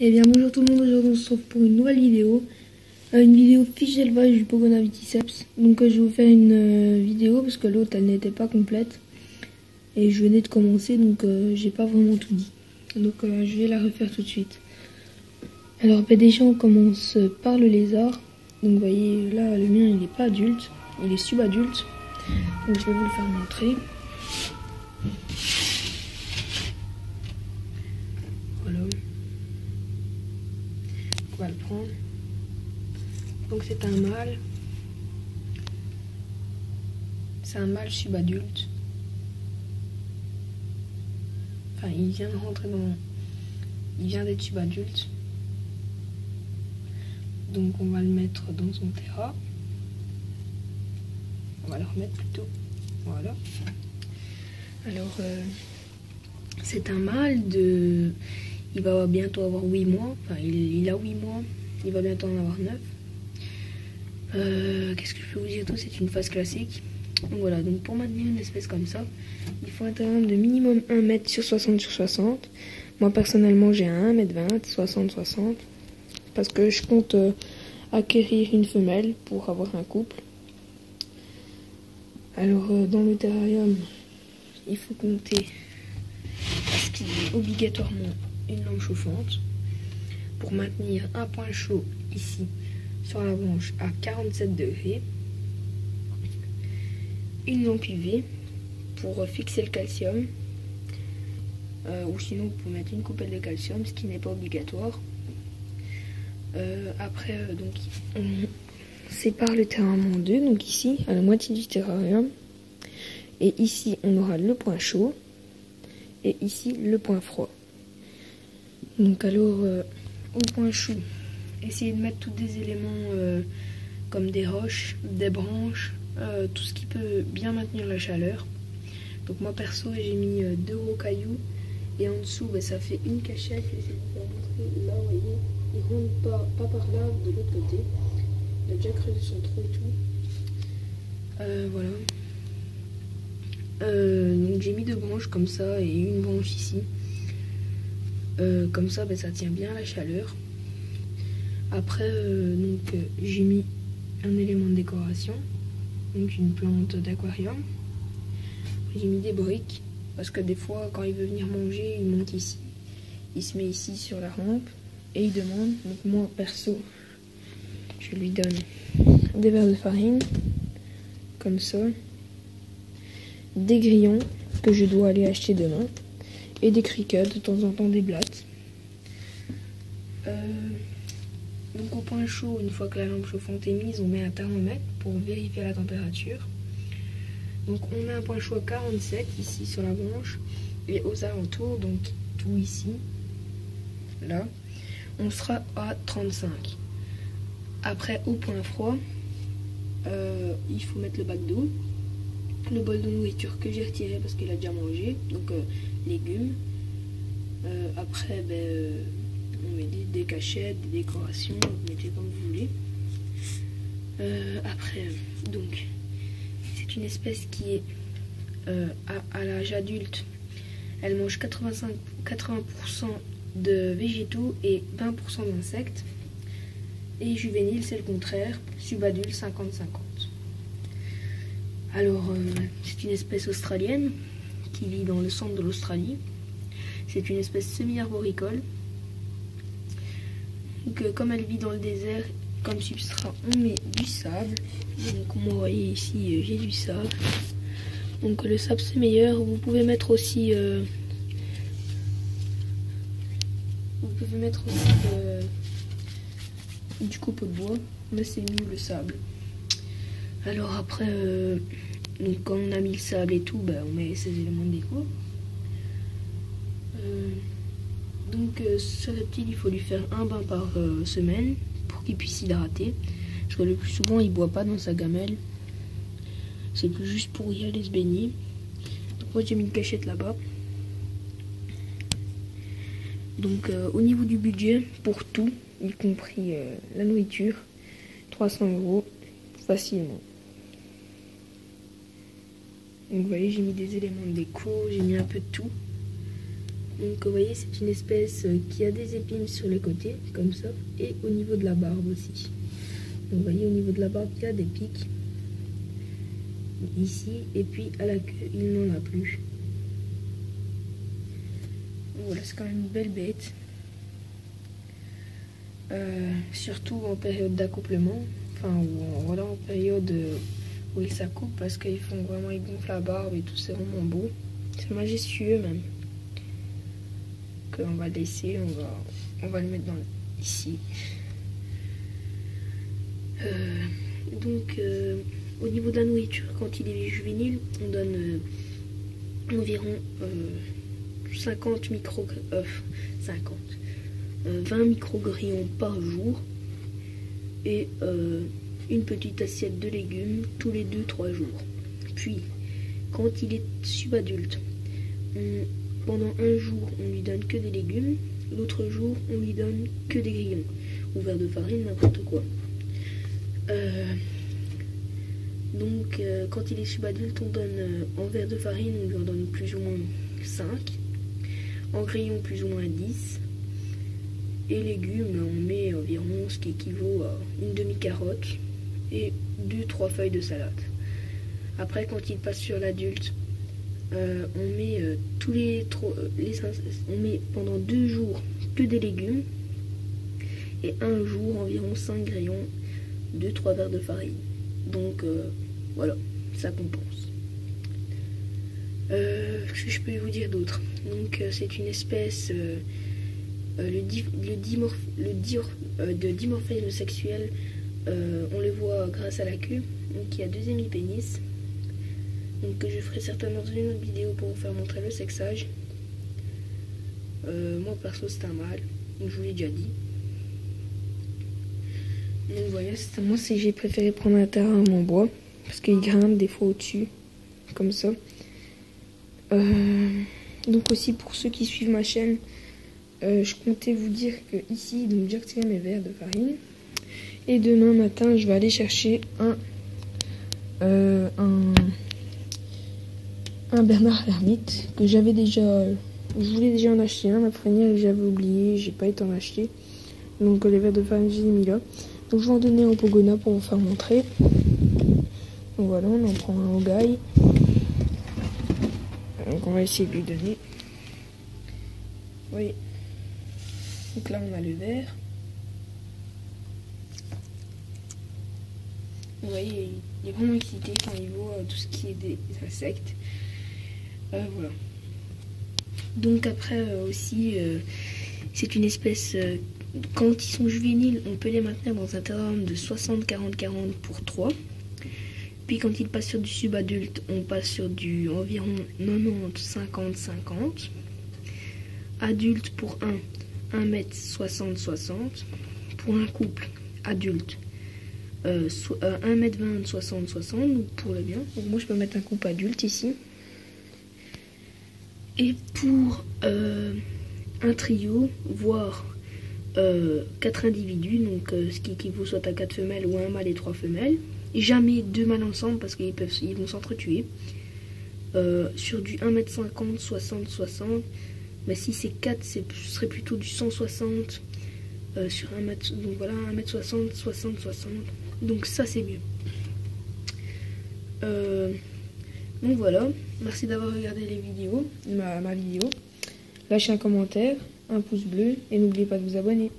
Eh bien bonjour tout le monde, aujourd'hui on se retrouve pour une nouvelle vidéo. Une vidéo fiche d'élevage du Pogona Viticeps. Donc je vais vous faire une vidéo parce que l'autre elle n'était pas complète. Et je venais de commencer donc j'ai pas vraiment tout dit. Donc je vais la refaire tout de suite. Alors déjà on commence par le lézard. Donc vous voyez là le mien il n'est pas adulte, il est subadulte. Donc je vais vous le faire montrer. Voilà. On va le prendre. Donc c'est un mâle. C'est un mâle subadulte. Enfin, il vient de rentrer dans... Il vient d'être subadulte. Donc on va le mettre dans son terrain. On va le remettre plutôt. Voilà. Alors, c'est un mâle de... Il va bientôt avoir 8 mois. Enfin, il a 8 mois. Il va bientôt en avoir 9. Qu'est-ce que je peux vous dire d'autre? C'est une phase classique. Donc voilà, donc pour maintenir une espèce comme ça, il faut un terrain de minimum 1 mètre sur 60 sur 60. Moi personnellement j'ai un 1m20, 60-60. Parce que je compte acquérir une femelle pour avoir un couple. Alors dans le terrarium, il faut compter ce qui est obligatoirement une lampe chauffante pour maintenir un point chaud ici sur la branche à 47 degrés. Une lampe UV pour fixer le calcium, ou sinon vous pouvez mettre une coupelle de calcium, ce qui n'est pas obligatoire. Après donc on sépare le terrarium en deux, donc ici à la moitié du terrarium, et ici on aura le point chaud et ici le point froid. Donc alors au point chaud, essayez de mettre tous des éléments comme des roches, des branches, tout ce qui peut bien maintenir la chaleur. Donc moi perso j'ai mis 2 gros cailloux et en dessous ça fait une cachette. Je vais vous faire montrer. Là vous voyez, il rentre pas par là, de l'autre côté. Il a déjà creusé son trou et tout. Voilà. Donc j'ai mis 2 branches comme ça et une branche ici. Comme ça ça tient bien la chaleur. Après donc j'ai mis un élément de décoration. Donc une plante d'aquarium. J'ai mis des briques parce que des fois quand il veut venir manger il monte ici, il se met ici sur la rampe et il demande. Donc moi perso je lui donne des verres de farine comme ça, des grillons que je dois aller acheter demain et des crickets, de temps en temps des blattes. Donc au point chaud, une fois que la lampe chauffante est mise, on met un thermomètre pour vérifier la température. Donc on met un point chaud à 47 ici sur la branche et aux alentours, donc tout ici, là, on sera à 35. Après au point froid, il faut mettre le bac d'eau, le bol de nourriture que j'ai retiré parce qu'il a déjà mangé, donc légumes. Après on met des cachettes, des décorations, vous mettez comme vous voulez. Après, donc, c'est une espèce qui est à l'âge adulte. Elle mange 80% de végétaux et 20% d'insectes. Et juvénile, c'est le contraire, subadulte 50-50. Alors, c'est une espèce australienne qui vit dans le centre de l'Australie. C'est une espèce semi-arboricole. Donc, comme elle vit dans le désert, comme substrat, on met du sable. Donc, comme vous voyez ici, j'ai du sable. Donc, le sable c'est meilleur. Vous pouvez mettre aussi, du copeau de bois, mais c'est mieux le sable. Alors après, donc quand on a mis le sable et tout, on met ces éléments de déco. Donc ce reptile, il faut lui faire un bain par semaine pour qu'il puisse s'hydrater. Parce que le plus souvent, il ne boit pas dans sa gamelle. C'est plus juste pour y aller se baigner. Donc moi, j'ai mis une cachette là-bas. Donc au niveau du budget, pour tout, y compris la nourriture, 300 € facilement. Donc vous voyez, j'ai mis des éléments de déco, j'ai mis un peu de tout. Donc vous voyez, c'est une espèce qui a des épines sur les côtés, comme ça, et au niveau de la barbe aussi. Donc vous voyez, au niveau de la barbe, il y a des pics. Ici, et puis à la queue, il n'en a plus. Donc voilà, c'est quand même une belle bête. Surtout en période d'accouplement, enfin, voilà, en période où ils s'accouplent, parce qu'ils font vraiment, ils gonflent la barbe et tout, c'est vraiment beau. C'est majestueux même. On va laisser, on va le mettre ici. Donc au niveau de la nourriture, quand il est juvénile, on donne environ 20 microgrillons par jour et une petite assiette de légumes tous les 2-3 jours. Puis quand il est subadulte, pendant un jour on lui donne que des légumes, l'autre jour on lui donne que des grillons ou verre de farine, n'importe quoi. Donc quand il est subadulte, on donne en verre de farine, on lui en donne plus ou moins 5, en grillon plus ou moins 10, et légumes on met environ ce qui équivaut à une demi-carotte et 2-3 feuilles de salade. Après, quand il passe sur l'adulte, on met on met pendant 2 jours que des légumes et un jour environ 5 grillons, 2-3 verres de farine. Donc voilà, ça compense. Ce que je peux vous dire d'autre? Donc c'est une espèce de dimorphisme sexuel, on le voit grâce à la queue, donc il y a 2 hémipénis. Donc je ferai certainement une autre vidéo pour vous faire montrer le sexage. Moi perso c'est un mâle, donc je vous l'ai déjà dit. Donc voilà, moi j'ai préféré prendre un terrain en bois parce qu'il grimpe des fois au-dessus, comme ça. Donc aussi pour ceux qui suivent ma chaîne, je comptais vous dire que ici, donc j'ai retiré mes verres de farine. Et demain matin, je vais aller chercher un Bernard l'ermite que j'avais déjà. Je voulais déjà en acheter un, la première j'avais oublié, j'ai pas été en acheter. Donc les verres de farine, j'ai mis là. Donc je vais en donner un Pogona pour vous faire montrer. Donc voilà, on en prend un au gaille. Donc on va essayer de lui donner. Oui. Donc là on a le verre. Vous voyez, il est vraiment excité quand il voit tout ce qui est des insectes. Voilà. Donc après aussi, c'est une espèce, quand ils sont juvéniles, on peut les maintenir dans un terrarium de 60-40-40 pour 3. Puis quand ils passent sur du subadulte, on passe sur du environ 90-50-50. Adulte pour 1 m 60-60. Pour un couple adulte, 1 m 20 60-60 pour le bien. Donc moi je peux mettre un couple adulte ici. Et pour un trio, voire 4 individus, donc ce qui équivaut soit à 4 femelles ou un mâle et 3 femelles. Jamais 2 mâles ensemble parce qu'ils vont s'entretuer. Sur du 1 m 50, 60, 60. Mais si c'est 4, ce serait plutôt du 160 sur 1 m. Donc voilà, 1 m 60, 60, 60. Donc ça c'est mieux. Donc voilà, merci d'avoir regardé les vidéos, ma vidéo. Lâchez un commentaire, un pouce bleu et n'oubliez pas de vous abonner.